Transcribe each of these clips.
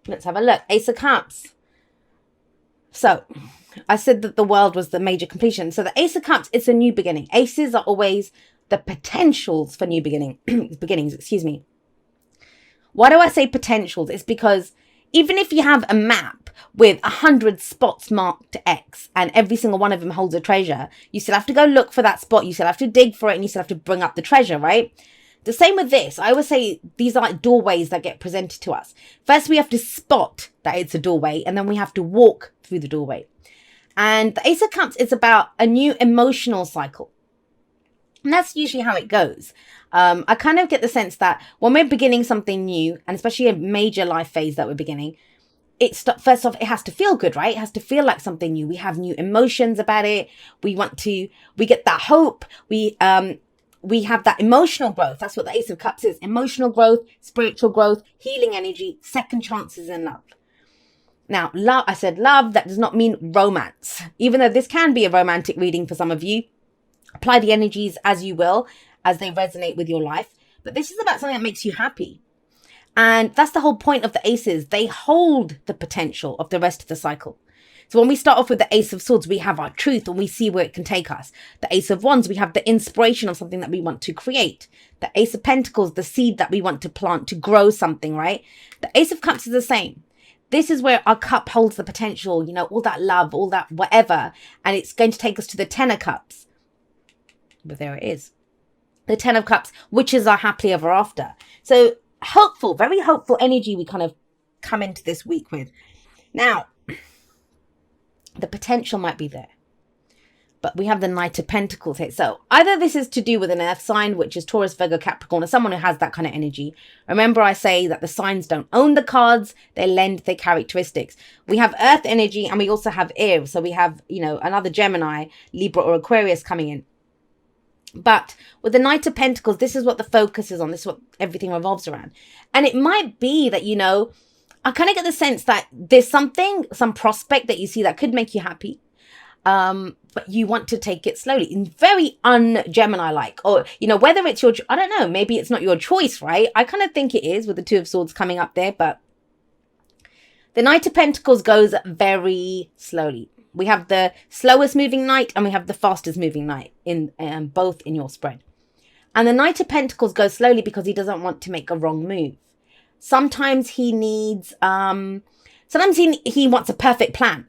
Let's have a look. Ace of Cups. So I said that the world was the major completion. So the Ace of Cups, it's a new beginning. Aces are always the potentials for new beginnings, excuse me. Why do I say potentials? It's because even if you have a map with 100 spots marked X and every single one of them holds a treasure, you still have to go look for that spot. You still have to dig for it and you still have to bring up the treasure, right? The same with this. I always say these are like doorways that get presented to us. First, we have to spot that it's a doorway and then we have to walk through the doorway. And the Ace of Cups is about a new emotional cycle. And that's usually how it goes. I kind of get the sense that when we're beginning something new, and especially a major life phase that we're beginning, first off, it has to feel good, right? It has to feel like something new. We have new emotions about it. We get that hope. We have that emotional growth. That's what the Ace of Cups is. Emotional growth, spiritual growth, healing energy, second chances in love. Now, love, I said love, that does not mean romance. Even though this can be a romantic reading for some of you. Apply the energies as you will, as they resonate with your life. But this is about something that makes you happy. And that's the whole point of the aces. They hold the potential of the rest of the cycle. So when we start off with the Ace of Swords, we have our truth and we see where it can take us. The Ace of Wands, we have the inspiration of something that we want to create. The Ace of Pentacles, the seed that we want to plant to grow something, right? The Ace of Cups is the same. This is where our cup holds the potential, all that love, all that whatever. And it's going to take us to the Ten of Cups. But there it is. The Ten of Cups, which is our happily ever after. So hopeful, very hopeful energy we kind of come into this week with. Now, the potential might be there. But we have the Knight of Pentacles here. So either this is to do with an earth sign, which is Taurus, Virgo, Capricorn, or someone who has that kind of energy. Remember I say that the signs don't own the cards, they lend their characteristics. We have earth energy and we also have air. So we have, another Gemini, Libra, or Aquarius coming in. But with the Knight of Pentacles, this is what the focus is on. This is what everything revolves around. And it might be that, I kind of get the sense that there's some prospect that you see that could make you happy. But you want to take it slowly and very un-Gemini-like. Or, whether it's I don't know, maybe it's not your choice, right? I kind of think it is with the Two of Swords coming up there. But the Knight of Pentacles goes very slowly. We have the slowest moving knight and we have the fastest moving knight in both in your spread. And the Knight of Pentacles goes slowly because he doesn't want to make a wrong move. Sometimes he needs, sometimes he wants a perfect plan.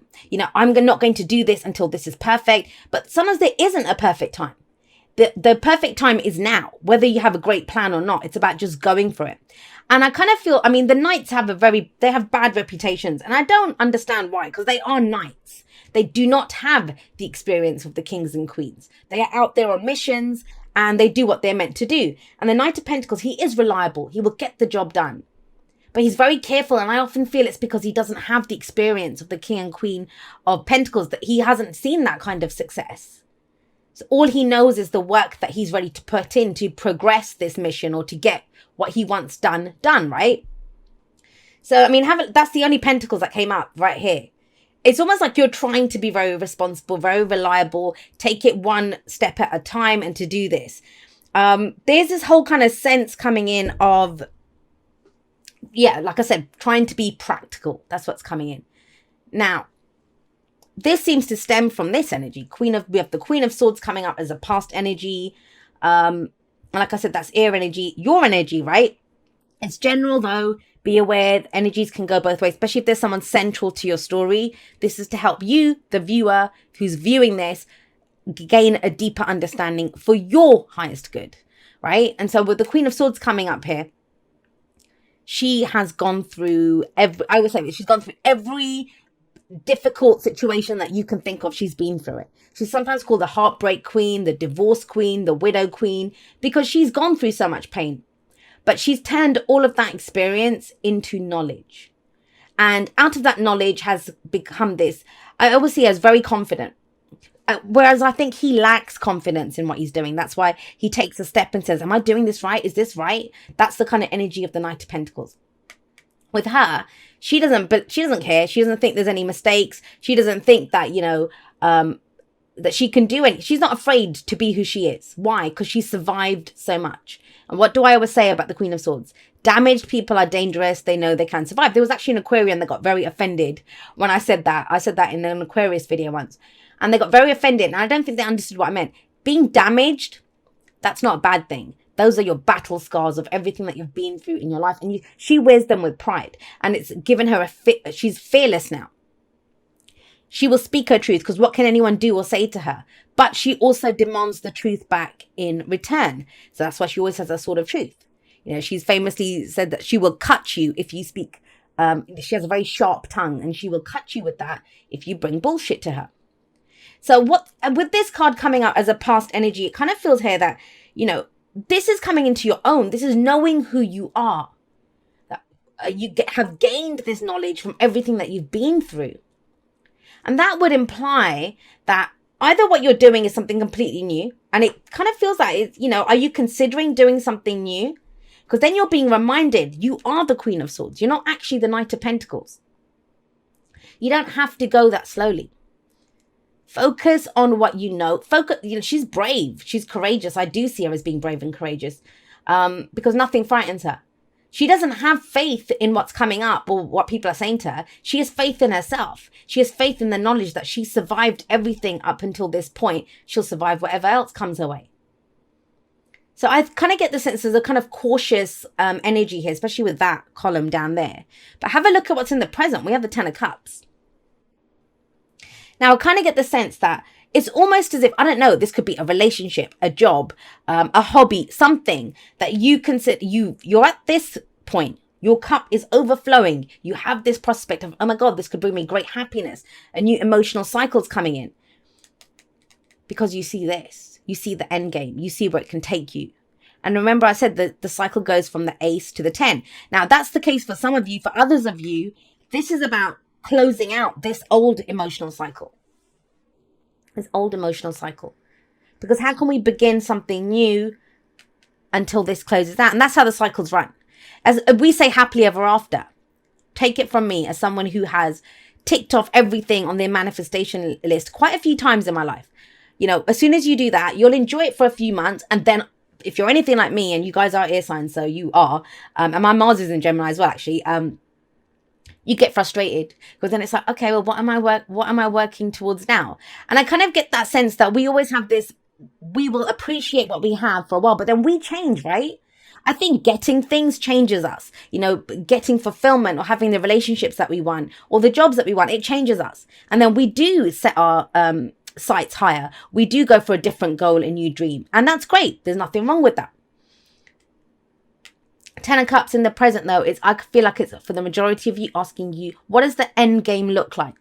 I'm not going to do this until this is perfect. But sometimes there isn't a perfect time. The perfect time is now, whether you have a great plan or not. It's about just going for it. And I kind of feel, the knights have they have bad reputations. And I don't understand why, because they are knights. They do not have the experience of the kings and queens. They are out there on missions and they do what they're meant to do. And the Knight of Pentacles, he is reliable. He will get the job done. But he's very careful. And I often feel it's because he doesn't have the experience of the king and queen of Pentacles, that he hasn't seen that kind of success. So all he knows is the work that he's ready to put in to progress this mission or to get what he wants done, right? So, that's the only Pentacles that came up right here. It's almost like you're trying to be very responsible, very reliable, take it one step at a time and to do this. There's this whole kind of sense coming in of, like I said, trying to be practical. That's what's coming in. Now, this seems to stem from this energy. We have the Queen of Swords coming up as a past energy. And like I said, that's air energy, your energy, right? It's general though. Be aware, energies can go both ways, especially if there's someone central to your story. This is to help you, the viewer who's viewing this, gain a deeper understanding for your highest good, right? And so with the Queen of Swords coming up here, she has gone through she's gone through every difficult situation that you can think of. She's been through it. She's sometimes called the heartbreak queen, the divorce queen, the widow queen, because she's gone through so much pain. But she's turned all of that experience into knowledge. And out of that knowledge has become this, I always see her as very confident. Whereas I think he lacks confidence in what he's doing. That's why he takes a step and says, am I doing this right? Is this right? That's the kind of energy of the Knight of Pentacles. With her, she doesn't care. She doesn't think there's any mistakes. She doesn't think that, that she can do it. She's not afraid to be who she is. Why? Because she survived so much. And what do I always say about the Queen of Swords? Damaged people are dangerous. They know they can survive. There was actually an Aquarian that got very offended when I said that. I said that in an Aquarius video once. And they got very offended. And I don't think they understood what I meant. Being damaged, that's not a bad thing. Those are your battle scars of everything that you've been through in your life. And she wears them with pride. And it's given her she's fearless now. She will speak her truth, because what can anyone do or say to her? But she also demands the truth back in return. So that's why she always has a sword of truth. You know, she's famously said that she will cut you if you speak. She has a very sharp tongue, and she will cut you with that if you bring bullshit to her. So with this card coming out as a past energy, it kind of feels here that, you know, this is coming into your own. This is knowing who you are. That you have gained this knowledge from everything that you've been through. And that would imply that either what you're doing is something completely new, and it kind of feels like, it's, you know, are you considering doing something new? Because then you're being reminded you are the Queen of Swords. You're not actually the Knight of Pentacles. You don't have to go that slowly. Focus on what you know. Focus. You know, she's brave. She's courageous. I do see her as being brave and courageous, because nothing frightens her. She doesn't have faith in what's coming up or what people are saying to her. She has faith in herself. She has faith in the knowledge that she survived everything up until this point. She'll survive whatever else comes her way. So I kind of get the sense there's a kind of cautious energy here, especially with that column down there. But have a look at what's in the present. We have the Ten of Cups. Now I kind of get the sense that it's almost as if, I don't know, this could be a relationship, a job, a hobby, something that you consider, you're at this point, your cup is overflowing. You have this prospect of, oh my God, this could bring me great happiness, a new emotional cycle's coming in. Because you see this, you see the end game, you see where it can take you. And remember I said that the cycle goes from the ace to the 10. Now that's the case for some of you. For others of you, this is about closing out this old emotional cycle. This old emotional cycle. Because how can we begin something new until this closes out? And that's how the cycles run. As we say happily ever after. Take it from me as someone who has ticked off everything on their manifestation list quite a few times in my life. You know, as soon as you do that, you'll enjoy it for a few months. And then if you're anything like me, and you guys are air signs, so you are, and my Mars is in Gemini as well, actually, you get frustrated, because then it's like, okay, well, what am I working towards now? And I kind of get that sense that we always have this, we will appreciate what we have for a while, but then we change, right? I think getting things changes us, you know, getting fulfillment or having the relationships that we want or the jobs that we want, it changes us. And then we do set our sights higher. We do go for a different goal, a new dream. And that's great. There's nothing wrong with that. Ten of Cups in the present, though, I feel like it's for the majority of you asking you, what does the end game look like?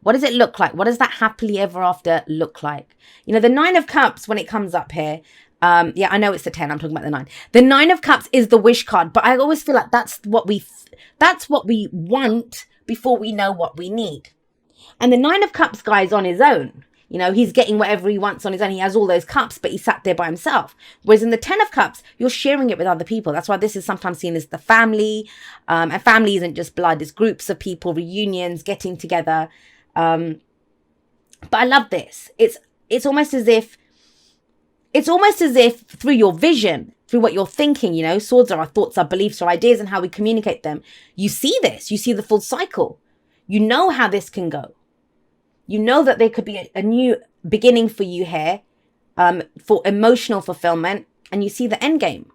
What does it look like? What does that happily ever after look like? You know, the Nine of Cups, when it comes up here, yeah, I know it's the 10. I'm talking about the 9. The 9 of Cups is the wish card, but I always feel like that's what we want before we know what we need. And the 9 of Cups guy is on his own. You know, he's getting whatever he wants on his own. He has all those cups, but he sat there by himself. Whereas in the 10 of Cups, you're sharing it with other people. That's why this is sometimes seen as the family. And family isn't just blood. It's groups of people, reunions, getting together. But I love this. It's almost as if through your vision, through what you're thinking, you know, swords are our thoughts, our beliefs, our ideas, and how we communicate them. You see this. You see the full cycle. You know how this can go. You know that there could be a new beginning for you here, for emotional fulfillment, and you see the end game.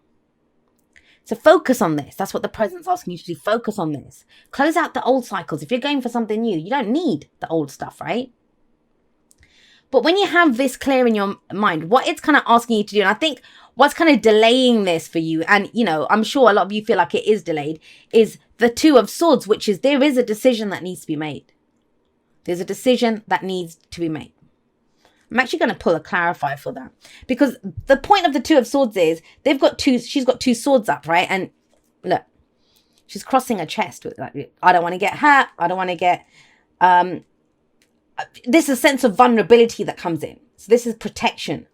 So focus on this. That's what the present's asking you to do. Focus on this. Close out the old cycles. If you're going for something new, you don't need the old stuff, right? But when you have this clear in your mind, what it's kind of asking you to do, and I think what's kind of delaying this for you, and, you know, I'm sure a lot of you feel like it is delayed, is the Two of Swords, which is there is a decision that needs to be made. There's a decision that needs to be made. I'm actually going to pull a clarifier for that, because the point of the Two of Swords is she's got two swords up, right? And look, she's crossing her chest with like, I don't want to get hurt. I don't want to get, this is a sense of vulnerability that comes in. So this is protection.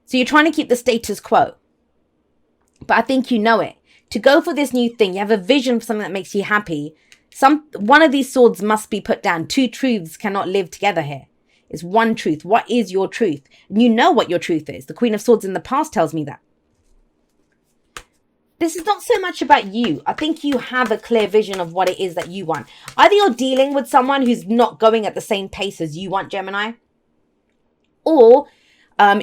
So you're trying to keep the status quo, but I think you know it. To go for this new thing, you have a vision for something that makes you happy. One of these swords must be put down. Two truths cannot live together here. It's one truth. What is your truth? And you know what your truth is. The Queen of Swords in the past tells me that. This is not so much about you. I think you have a clear vision of what it is that you want. Either you're dealing with someone who's not going at the same pace as you want, Gemini, or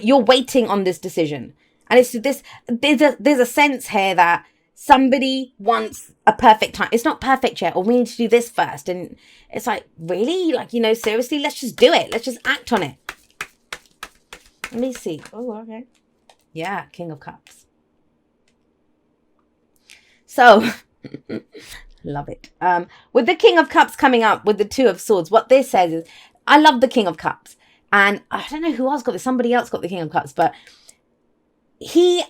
you're waiting on this decision. And it's this, there's a sense here that somebody wants a perfect time. It's not perfect yet, or we need to do this first. And it's like, really? Like, you know, seriously, let's just do it. Let's just act on it. Let me see. Oh, okay. Yeah, King of Cups. So, love it. With the King of Cups coming up with the Two of Swords, what this says is, I love the King of Cups. And I don't know who else got this. Somebody else got the King of Cups. But he's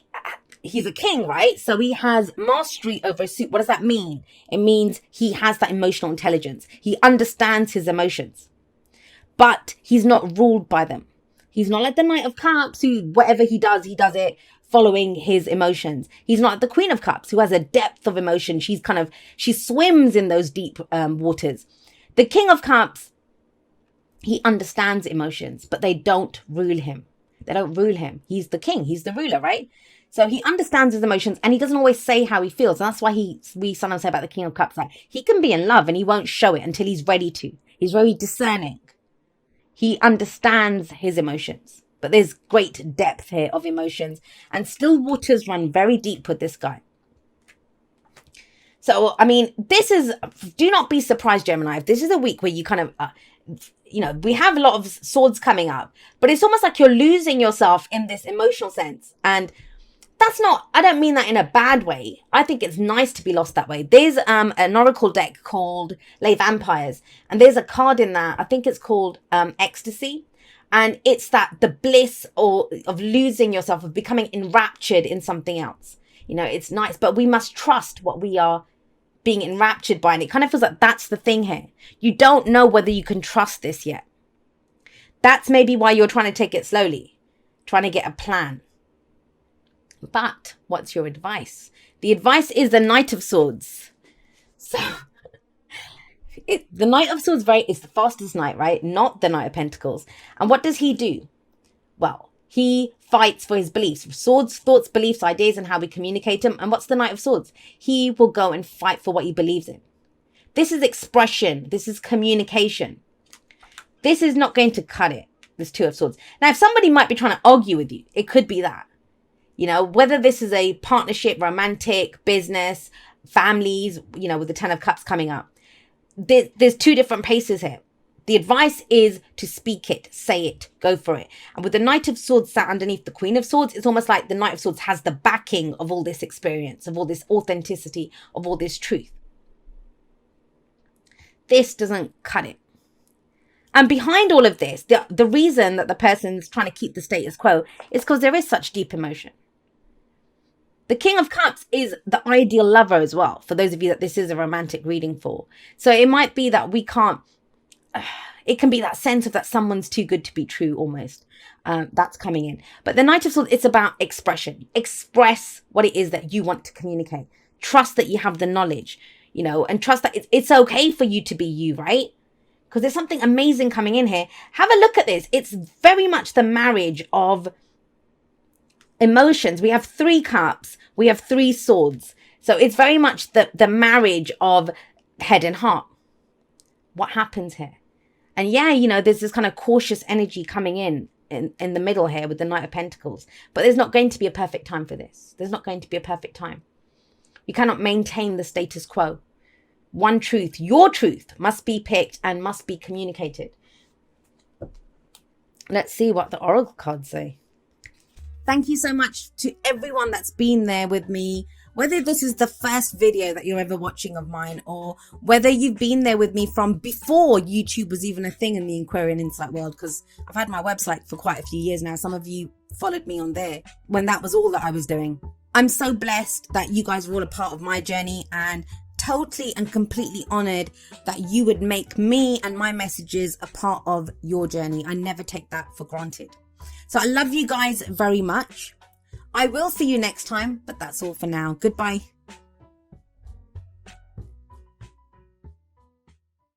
a king, right? So he has mastery over a suit. What does that mean? It means he has that emotional intelligence. He understands his emotions. But he's not ruled by them. He's not like the Knight of Cups, who whatever he does it following his emotions. He's not the Queen of Cups, who has a depth of emotion. She swims in those deep waters. The King of Cups, he understands emotions, but they don't rule him. They don't rule him. He's the king. He's the ruler, right? So he understands his emotions, and he doesn't always say how he feels. And that's why we sometimes say about the King of Cups, like, he can be in love and he won't show it until he's ready to. He's very discerning. He understands his emotions. But there's great depth here of emotions. And still waters run very deep with this guy. So, I mean, do not be surprised, Gemini, if this is a week where you kind of, we have a lot of swords coming up. But it's almost like you're losing yourself in this emotional sense. And I don't mean that in a bad way. I think it's nice to be lost that way. There's an oracle deck called Les Vampires. And there's a card in that, I think it's called Ecstasy. And it's that the bliss of losing yourself, of becoming enraptured in something else. You know, it's nice, but we must trust what we are being enraptured by. And it kind of feels like that's the thing here. You don't know whether you can trust this yet. That's maybe why you're trying to take it slowly, trying to get a plan. But what's your advice? The advice is the Knight of Swords. So the Knight of Swords is the fastest knight, right? Not the Knight of Pentacles. And what does he do? Well, he fights for his beliefs. Swords, thoughts, beliefs, ideas, and how we communicate them. And what's the Knight of Swords? He will go and fight for what he believes in. This is expression. This is communication. This is not going to cut it, this Two of Swords. Now, if somebody might be trying to argue with you, it could be that. You know, whether this is a partnership, romantic, business, families, with the Ten of Cups coming up. There's two different paces here. The advice is to speak it, say it, go for it. And with the Knight of Swords sat underneath the Queen of Swords, it's almost like the Knight of Swords has the backing of all this experience, of all this authenticity, of all this truth. This doesn't cut it. And behind all of this, the reason that the person's trying to keep the status quo is because there is such deep emotion. The King of Cups is the ideal lover as well, for those of you that this is a romantic reading for. So it might be that it can be that sense of that someone's too good to be true almost. That's coming in. But the Knight of Swords, it's about expression. Express what it is that you want to communicate. Trust that you have the knowledge, and trust that it's okay for you to be you, right? Because there's something amazing coming in here. Have a look at this. It's very much the marriage of emotions. We have 3 cups, we have 3 swords. So it's very much the marriage of head and heart. What happens here? And yeah, there's this kind of cautious energy coming in the middle here with the Knight of Pentacles. But there's not going to be a perfect time for this. There's not going to be a perfect time. You cannot maintain the status quo. One truth, your truth, must be picked and must be communicated. Let's see what the oracle cards say. Thank you so much to everyone that's been there with me, whether this is the first video that you're ever watching of mine, or whether you've been there with me from before YouTube was even a thing in the Aquarian Insight world, because I've had my website for quite a few years now. Some of you followed me on there when that was all that I was doing. I'm so blessed that you guys are all a part of my journey, and totally and completely honored that you would make me and my messages a part of your journey. I never take that for granted. So I love you guys very much. I will see you next time, but that's all for now. Goodbye.